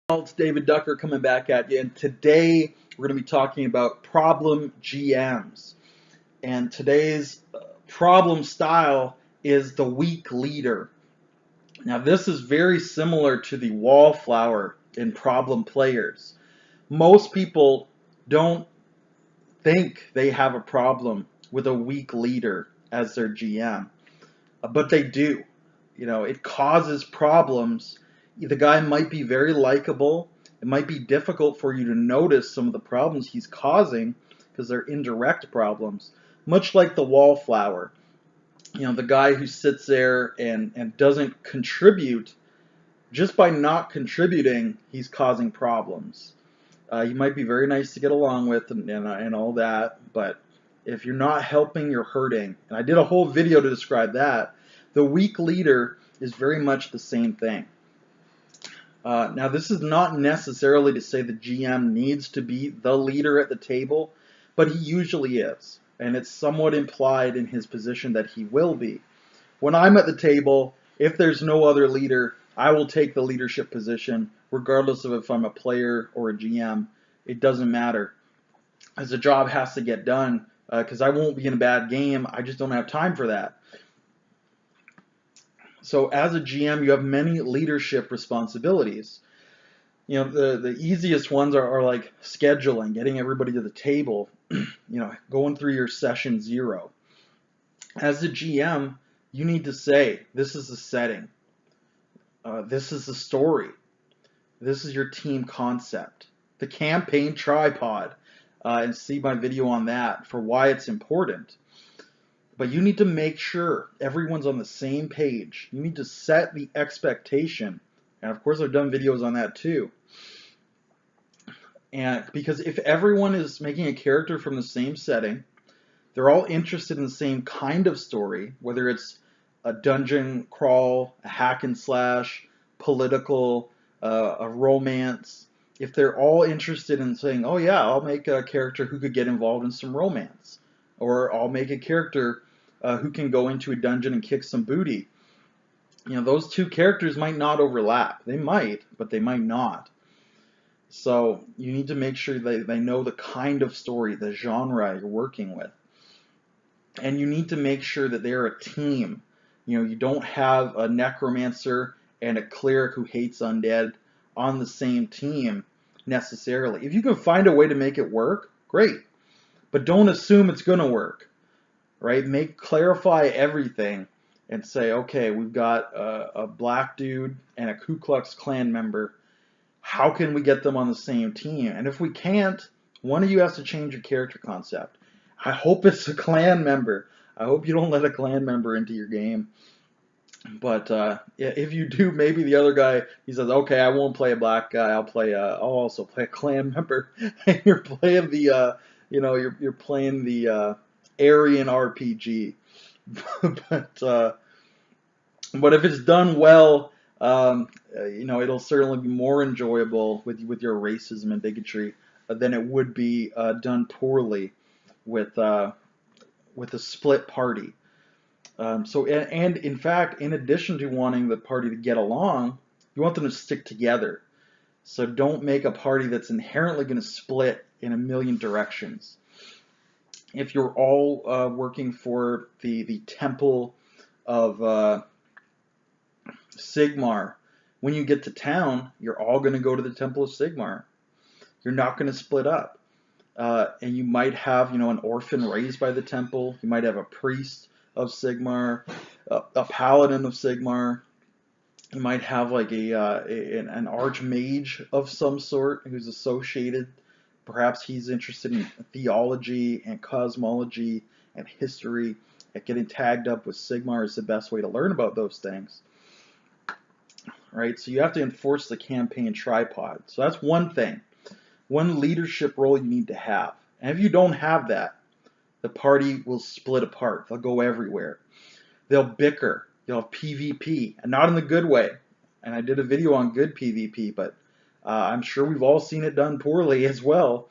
It's David Ducker coming back at you, and today we're going to be talking about problem GMs. And today's problem style is the weak leader. Now, this is very similar to the wallflower in problem players. Most people don't think they have a problem with a weak leader as their GM, but they do. It causes problems. The guy might be very likable. It might be difficult for you to notice some of the problems he's causing because they're indirect problems, much like the wallflower. The guy who sits there and doesn't contribute, just by not contributing, he's causing problems. He might be very nice to get along with and all that, but if you're not helping, you're hurting. And I did a whole video to describe that. The weak leader is very much the same thing. Now, this is not necessarily to say the GM needs to be the leader at the table, but he usually is. And it's somewhat implied in his position that he will be. When I'm at the table, if there's no other leader, I will take the leadership position, regardless of if I'm a player or a GM. It doesn't matter, as the job has to get done, because I won't be in a bad game. I just don't have time for that. So as a GM, you have many leadership responsibilities. The easiest ones are like scheduling, getting everybody to the table, going through your session 0. As a GM, you need to say, this is the setting, this is the story, this is your team concept, the campaign tripod, and see my video on that for why it's important. But you need to make sure everyone's on the same page. You need to set the expectation. And of course, I've done videos on that too. And because if everyone is making a character from the same setting, they're all interested in the same kind of story, whether it's a dungeon crawl, a hack and slash, political, a romance. If they're all interested in saying, oh yeah, I'll make a character who could get involved in some romance, or I'll make a character who can go into a dungeon and kick some booty. Those two characters might not overlap. They might, but they might not. So you need to make sure they know the kind of story, the genre you're working with. And you need to make sure that they're a team. You don't have a necromancer and a cleric who hates undead on the same team necessarily. If you can find a way to make it work, great. But don't assume it's going to work. Right? Clarify everything and say, okay, we've got a black dude and a Ku Klux Klan member. How can we get them on the same team? And if we can't, one of you has to change your character concept. I hope it's a Klan member. I hope you don't let a Klan member into your game. But if you do, maybe the other guy, he says, okay, I won't play a black guy. I'll also play a Klan member. And you're playing the, you're playing the Aryan RPG. But if it's done well, it'll certainly be more enjoyable with your racism and bigotry than it would be done poorly with a split party. And in fact, in addition to wanting the party to get along, you want them to stick together. So don't make a party that's inherently going to split in a million directions. If you're all working for the Temple of Sigmar, when you get to town, you're all going to go to the Temple of Sigmar. You're not going to split up. And you might have, an orphan raised by the temple. You might have a priest of Sigmar, a paladin of Sigmar. You might have like an archmage of some sort who's associated. Perhaps he's interested in theology and cosmology and history. And getting tagged up with Sigmar is the best way to learn about those things. Right? So you have to enforce the campaign tripod. So that's one thing. One leadership role you need to have. And if you don't have that, the party will split apart. They'll go everywhere. They'll bicker. They'll have PvP, and not in the good way. And I did a video on good PvP, but I'm sure we've all seen it done poorly as well.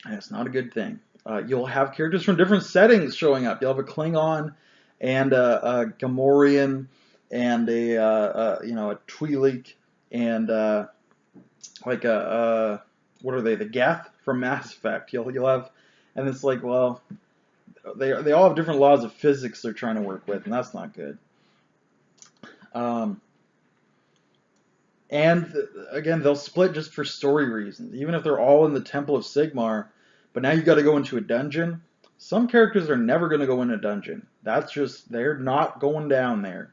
And it's not a good thing. You'll have characters from different settings showing up. You'll have a Klingon and a Gamorrean and a Twi'lek and like a what are they? The Geth from Mass Effect. You'll have, and it's like, well, they all have different laws of physics they're trying to work with, and that's not good. Um, and again, they'll split just for story reasons, even if they're all in the Temple of Sigmar. But now you got to go into a dungeon. Some characters are never going to go in a dungeon. That's just they're not going down there.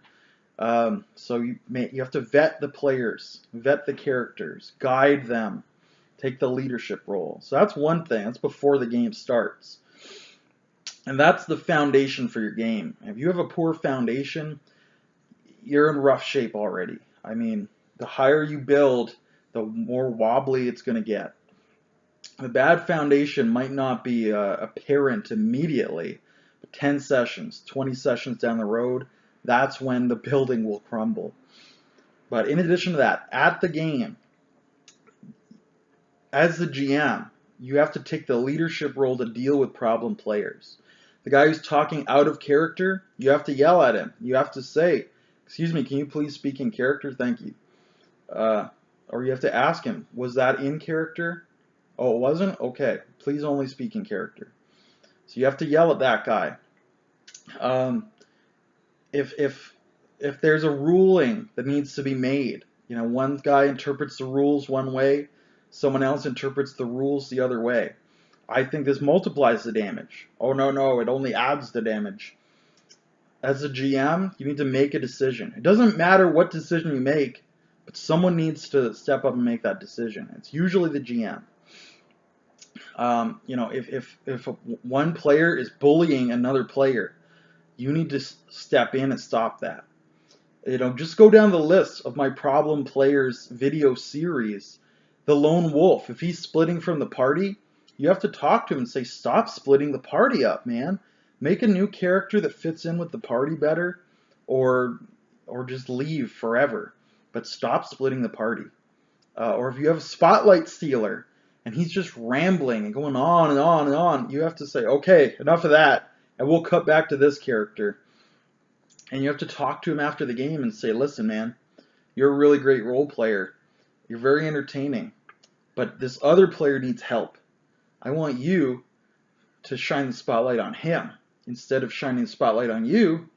So you have to vet the players, vet the characters, guide them, take the leadership role. So that's one thing. That's before the game starts. And that's the foundation for your game. If you have a poor foundation, you're in rough shape already. I mean, the higher you build, the more wobbly it's going to get. The bad foundation might not be apparent immediately, but 10 sessions, 20 sessions down the road, that's when the building will crumble. But in addition to that, at the game, as the GM, you have to take the leadership role to deal with problem players. The guy who's talking out of character, you have to yell at him. You have to say, "Excuse me, can you please speak in character? Thank you." Or you have to ask him, "Was that in character? Oh, it wasn't? Okay, please only speak in character." So you have to yell at that guy. If there's a ruling that needs to be made, one guy interprets the rules one way, someone else interprets the rules the other way. I think this multiplies the damage. Oh, no, it only adds the damage. As a GM, you need to make a decision. It doesn't matter what decision you make, but someone needs to step up and make that decision. It's usually the GM. If one player is bullying another player, you need to step in and stop that. Just go down the list of my problem players video series. The lone wolf, if he's splitting from the party, you have to talk to him and say, stop splitting the party up, man. Make a new character that fits in with the party better, or just leave forever. But stop splitting the party. Or if you have a spotlight stealer, and he's just rambling and going on and on and on, you have to say, okay, enough of that, and we'll cut back to this character. And you have to talk to him after the game and say, listen, man, you're a really great role player. You're very entertaining. But this other player needs help. I want you to shine the spotlight on him. Instead of shining the spotlight on you,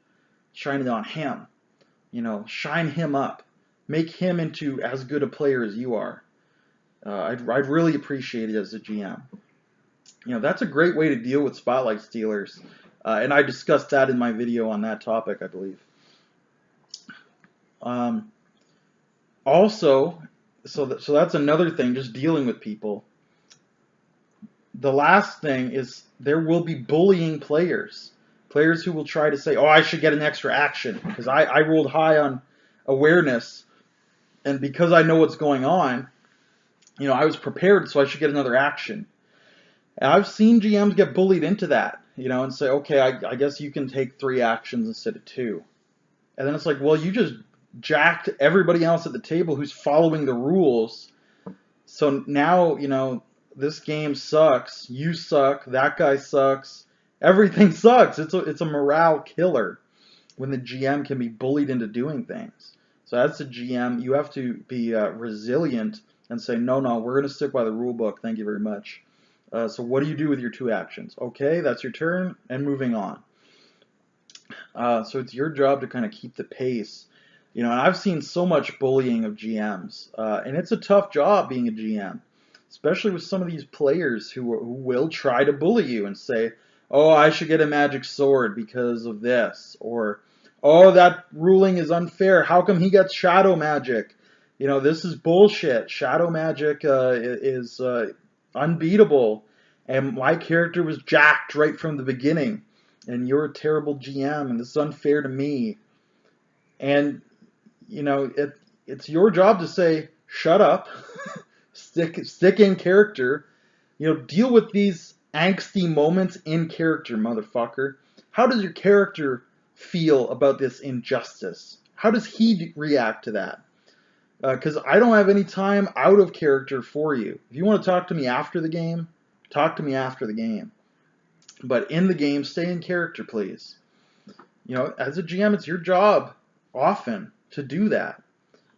shine it on him. Shine him up. Make him into as good a player as you are. I'd really appreciate it as a GM. That's a great way to deal with spotlight stealers. And I discussed that in my video on that topic, I believe. Also, so that's another thing, just dealing with people. The last thing is there will be bullying players. Players who will try to say, oh, I should get an extra action because I rolled high on awareness. And because I know what's going on, I was prepared, so I should get another action. And I've seen GMs get bullied into that, and say, okay, I guess you can take 3 actions instead of 2. And then it's like, well, you just jacked everybody else at the table who's following the rules. So now, this game sucks. You suck. That guy sucks. Everything sucks. It's a morale killer when the GM can be bullied into doing things. So as a GM, you have to be resilient and say, no, we're going to stick by the rule book. Thank you very much. So what do you do with your 2 actions? Okay, that's your turn, and moving on. So it's your job to kind of keep the pace. And I've seen so much bullying of GMs, and it's a tough job being a GM, especially with some of these players who will try to bully you and say, oh, I should get a magic sword because of this, or oh, that ruling is unfair. How come he gets shadow magic? This is bullshit. Shadow magic is unbeatable, and my character was jacked right from the beginning, and you're a terrible GM, and this is unfair to me. And it's your job to say, shut up, stick in character, deal with these angsty moments in character, motherfucker. How does your character feel about this injustice? How does he react to that? Because I don't have any time out of character for you. If you want to talk to me after the game, talk to me after the game. But in the game, stay in character, please. As a GM, it's your job often to do that.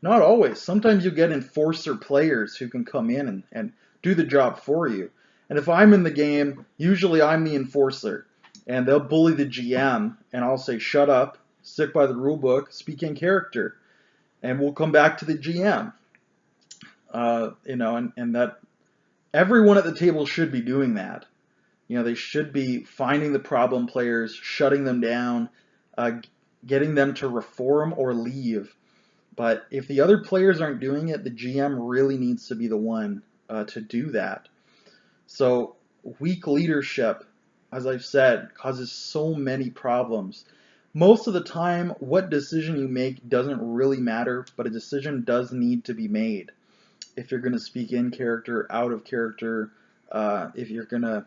Not always. Sometimes you get enforcer players who can come in and do the job for you. And if I'm in the game, usually I'm the enforcer. And they'll bully the GM, and I'll say, shut up, stick by the rule book, speak in character. And we'll come back to the GM. And that everyone at the table should be doing that. They should be finding the problem players, shutting them down, uh, getting them to reform or leave. But if the other players aren't doing it, the GM really needs to be the one to do that. So weak leadership, as I've said, causes so many problems. Most of the time, what decision you make doesn't really matter, but a decision does need to be made. If you're going to speak in character, out of character, if you're going to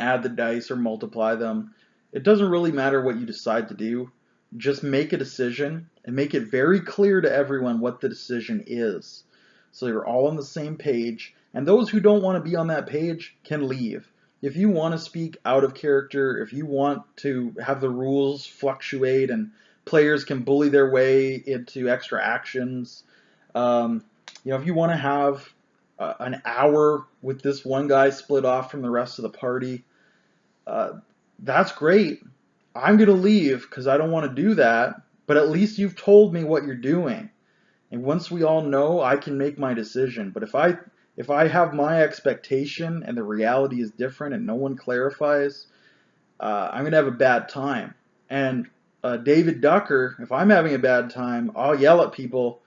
add the dice or multiply them, it doesn't really matter what you decide to do. Just make a decision and make it very clear to everyone what the decision is. So you're all on the same page, and those who don't want to be on that page can leave. If you want to speak out of character, if you want to have the rules fluctuate and players can bully their way into extra actions, if you want to have an hour with this one guy split off from the rest of the party, that's great. I'm going to leave because I don't want to do that, but at least you've told me what you're doing. And once we all know, I can make my decision. But if I have my expectation and the reality is different and no one clarifies, I'm going to have a bad time. And David Ducker, if I'm having a bad time, I'll yell at people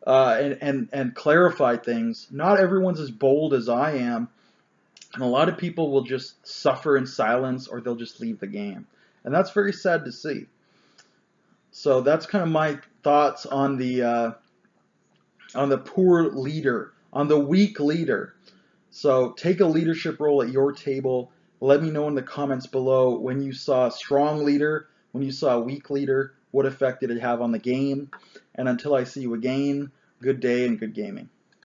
and clarify things. Not everyone's as bold as I am, and a lot of people will just suffer in silence or they'll just leave the game. And that's very sad to see. So that's kind of my thoughts on the poor leader, on the weak leader. So take a leadership role at your table. Let me know in the comments below when you saw a strong leader, when you saw a weak leader, what effect did it have on the game? And until I see you again, good day and good gaming.